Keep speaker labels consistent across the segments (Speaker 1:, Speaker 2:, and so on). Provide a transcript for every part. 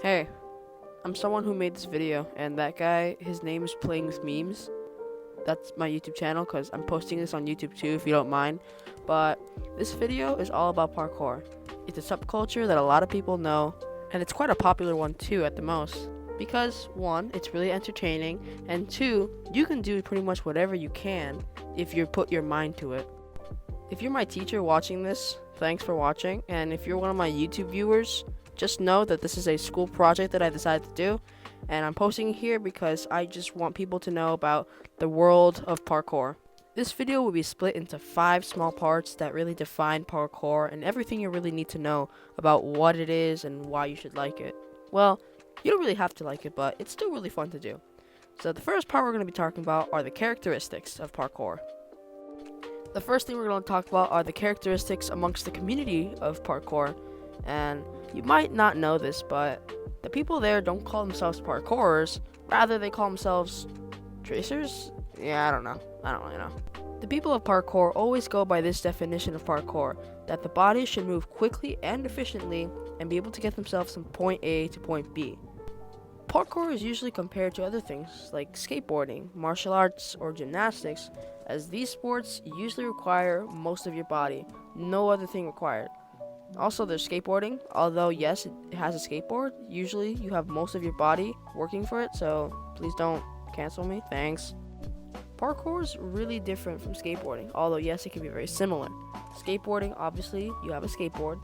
Speaker 1: Hey, I'm someone who made this video, and that guy, his name is Playing with Memes. That's my YouTube channel, because I'm posting this on YouTube too, if you don't mind. But this video is all about parkour. It's a subculture that a lot of people know, and it's quite a popular one too at the most. Because, one, it's really entertaining, and two, you can do pretty much whatever you can if you put your mind to it. If you're my teacher watching this, thanks for watching, and if you're one of my YouTube viewers, just know that this is a school project that I decided to do, and I'm posting it here because I just want people to know about the world of parkour. This video will be split into 5 small parts that really define parkour and everything you really need to know about what it is and why you should like it. Well, you don't really have to like it, but it's still really fun to do. So the first part we're going to be talking about are the characteristics of parkour. The first thing we're going to talk about are the characteristics amongst the community of parkour. And you might not know this, but the people there don't call themselves parkourers, rather they call themselves tracers? Yeah, I don't really know. The people of parkour always go by this definition of parkour, that the body should move quickly and efficiently and be able to get themselves from point A to point B. Parkour is usually compared to other things like skateboarding, martial arts, or gymnastics, as these sports usually require most of your body, no other thing required. Also, there's skateboarding. Although, yes, it has a skateboard, usually you have most of your body working for it, so please don't cancel me. Thanks. Parkour is really different from skateboarding, although, yes, it can be very similar. Skateboarding, obviously, you have a skateboard,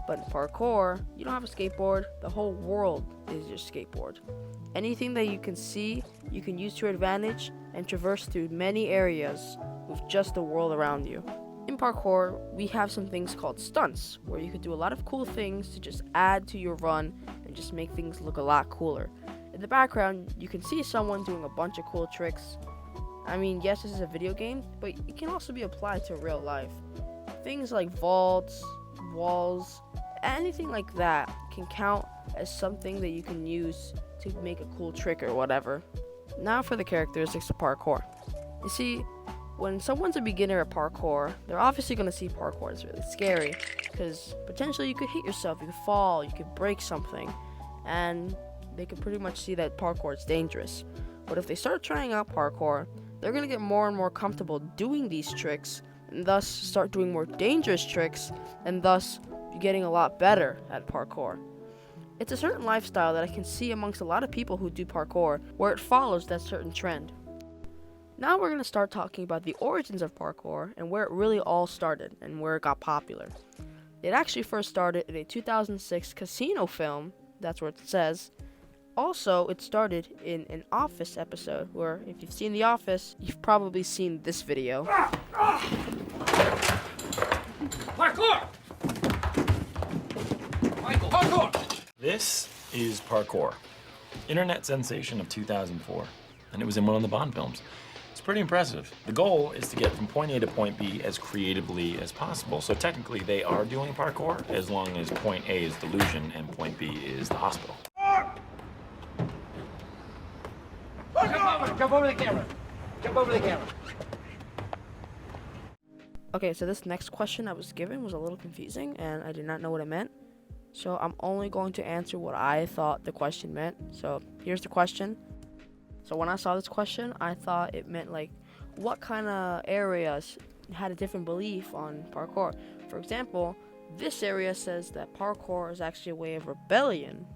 Speaker 1: but in parkour, you don't have a skateboard. The whole world is your skateboard. Anything that you can see, you can use to your advantage and traverse through many areas with just the world around you. In parkour, we have some things called stunts, where you could do a lot of cool things to just add to your run and just make things look a lot cooler. In the background, you can see someone doing a bunch of cool tricks. I mean, yes, this is a video game, but it can also be applied to real life. Things like vaults, walls, anything like that can count as something that you can use to make a cool trick or whatever. Now for the characteristics of parkour. You see, when someone's a beginner at parkour, they're obviously going to see parkour as really scary, because potentially you could hit yourself, you could fall, you could break something, and they could pretty much see that parkour is dangerous. But if they start trying out parkour, they're going to get more and more comfortable doing these tricks, and thus start doing more dangerous tricks, and thus getting a lot better at parkour. It's a certain lifestyle that I can see amongst a lot of people who do parkour, where it follows that certain trend. Now we're going to start talking about the origins of parkour and where it really all started and where it got popular. It actually first started in a 2006 casino film, that's what it says. Also, it started in an Office episode, where if you've seen The Office, you've probably seen this video.
Speaker 2: Parkour! Michael, parkour! This is Parkour, internet sensation of 2004, and it was in one of the Bond films. It's pretty impressive. The goal is to get from point A to point B as creatively as possible. So technically they are doing parkour as long as point A is delusion and point B is the hospital.
Speaker 3: Jump over the camera. Jump over the camera.
Speaker 1: Okay, so this next question I was given was a little confusing and I did not know what it meant. So I'm only going to answer what I thought the question meant. So here's the question. So when I saw this question, I thought it meant like what kind of areas had a different belief on parkour. For example, this area says that parkour is actually a way of rebellion.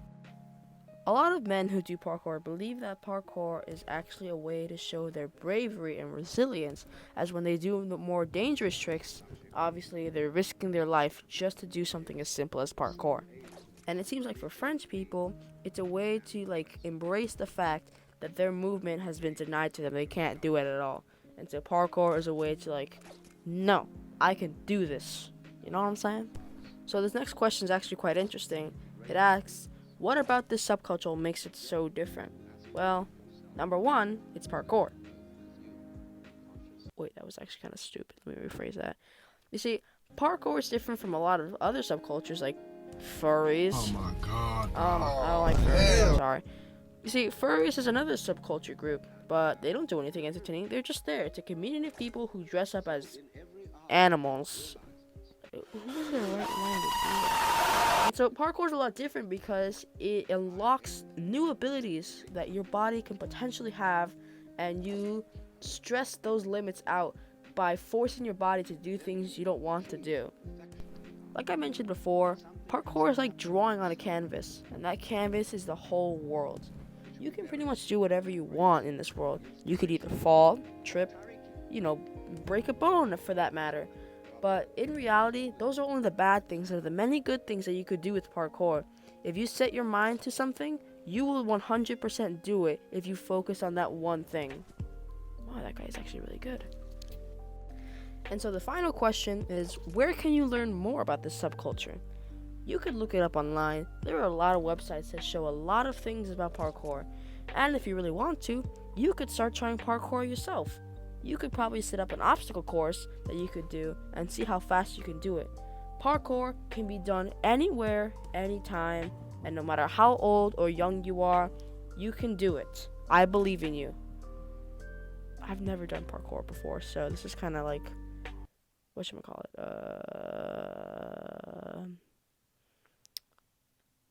Speaker 1: A lot of men who do parkour believe that parkour is actually a way to show their bravery and resilience, as when they do the more dangerous tricks, obviously they're risking their life just to do something as simple as parkour. And it seems like for French people, it's a way to like embrace the fact that their movement has been denied to them. They can't do it at all. And so parkour is a way to like, no, I can do this. You know what I'm saying? So this next question is actually quite interesting. It asks, what about this subculture makes it so different? Well, number one, it's parkour. Wait, that was actually kind of stupid. Let me rephrase that. You see, parkour is different from a lot of other subcultures like furries.
Speaker 4: Oh my god.
Speaker 1: I don't like furries. Sorry. You see, furries is another subculture group, but they don't do anything entertaining. They're just there. It's a community of people who dress up as animals. Who's in their right mind to do that? So parkour is a lot different because it unlocks new abilities that your body can potentially have, and you stress those limits out by forcing your body to do things you don't want to do. Like I mentioned before, parkour is like drawing on a canvas, and that canvas is the whole world. You can pretty much do whatever you want in this world. You could either fall, trip, break a bone for that matter. But in reality, those are only the bad things. There are the many good things that you could do with parkour. If you set your mind to something, you will 100% do it if you focus on that one thing. Wow, that guy is actually really good. And so the final question is, where can you learn more about this subculture? You could look it up online. There are a lot of websites that show a lot of things about parkour. And if you really want to, you could start trying parkour yourself. You could probably set up an obstacle course that you could do and see how fast you can do it. Parkour can be done anywhere, anytime, and no matter how old or young you are, you can do it. I believe in you. I've never done parkour before, so this is kind of like, whatchamacallit?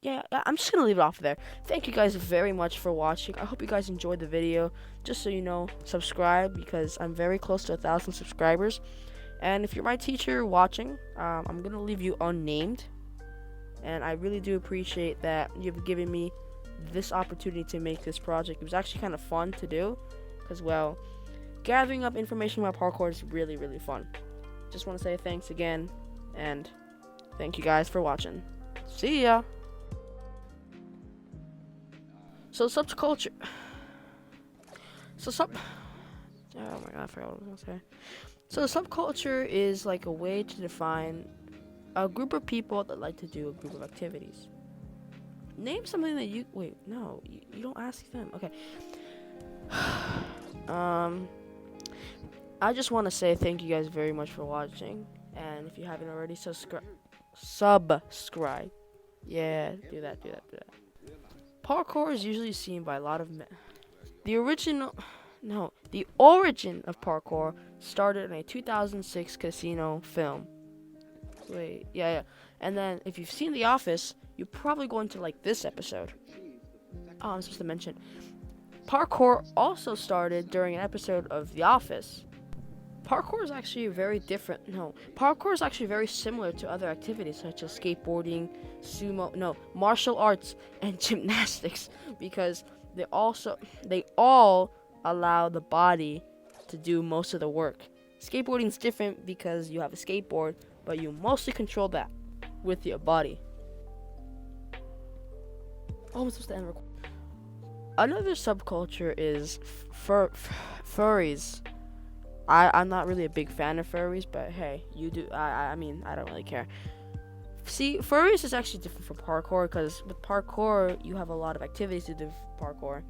Speaker 1: Yeah, I'm just going to leave it off there. Thank you guys very much for watching. I hope you guys enjoyed the video. Just so you know, subscribe because I'm very close to 1,000 subscribers. And if you're my teacher watching, I'm going to leave you unnamed. And I really do appreciate that you've given me this opportunity to make this project. It was actually kind of fun to do because, well, gathering up information about parkour is really, really fun. Just want to say thanks again. And thank you guys for watching. See ya! So subculture. Oh my god, I forgot what I was gonna say. So subculture is like a way to define a group of people that like to do a group of activities. Name something that you you don't ask them. Okay. I just want to say thank you guys very much for watching, and if you haven't already, subscribe. Yeah, do that. Parkour is usually seen by a lot of men. The origin of parkour started in a 2006 casino film. Yeah. And then, if you've seen The Office, you're probably going to like this episode. Oh, I'm supposed to mention. Parkour also started during an episode of The Office. Parkour is actually Parkour is actually very similar to other activities such as skateboarding, martial arts, and gymnastics because they all allow the body to do most of the work. Skateboarding is different because you have a skateboard, but you mostly control that with your body. Oh, I'm supposed to end recording. Another subculture is furries. I'm not really a big fan of furries, but hey, you do. I mean, I don't really care. See, furries is actually different from parkour because with parkour, you have a lot of activities to do with parkour.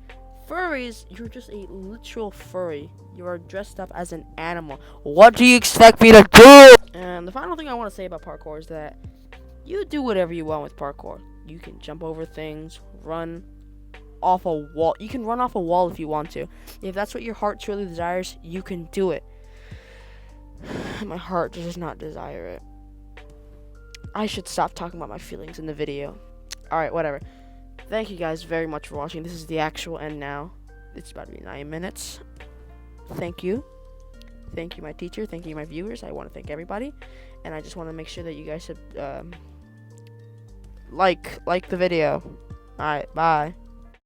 Speaker 1: Furries, you're just a literal furry. You are dressed up as an animal. What do you expect me to do? And the final thing I want to say about parkour is that you do whatever you want with parkour. You can jump over things, run off a wall. You can run off a wall if you want to. If that's what your heart truly desires, you can do it. My heart does not desire it. I should stop talking about my feelings in the video. Alright, whatever. Thank you guys very much for watching. This is the actual end now. It's about to be 9 minutes. Thank you. Thank you, my teacher. Thank you, my viewers. I want to thank everybody. And I just want to make sure that you guys should like the video. Alright, bye.